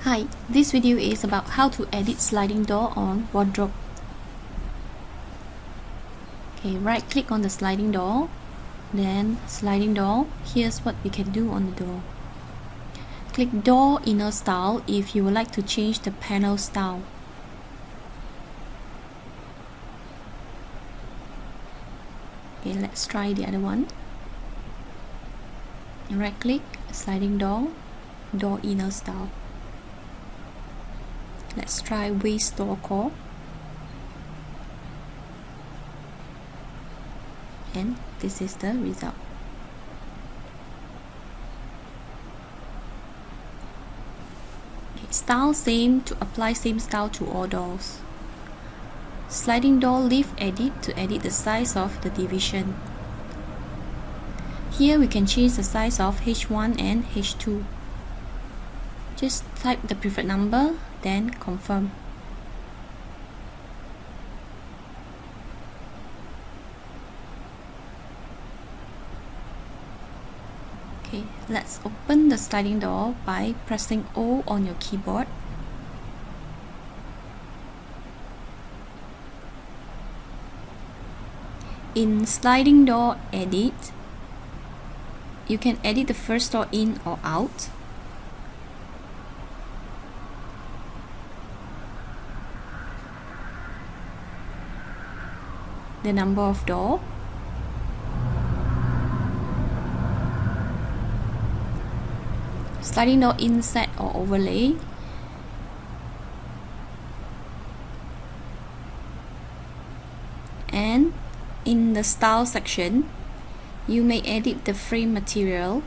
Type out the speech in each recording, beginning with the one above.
Hi, this video is about how to edit sliding door on wardrobe. Okay, right click on the sliding door, then sliding door. Here's what we can do on the door. Click door inner style if you would like to change the panel style. Okay, let's try the other one. Right click, sliding door, door inner style. Let's try waist door core. And this is the result. Okay, style same to apply same style to all doors. Sliding door lift edit to edit the size of the division. Here we can change the size of H1 and H2. Just type the preferred number, then confirm. Okay, let's open the sliding door by pressing O on your keyboard. In sliding door edit, you can edit the first door in or out. The number of door, sliding door inset or overlay, and in the style section you may edit the frame material,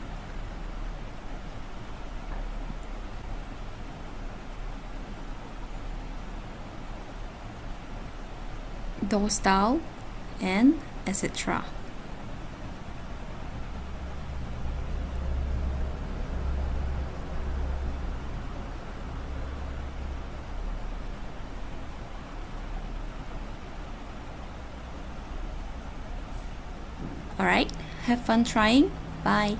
door style, and etc. Alright, have fun trying. Bye.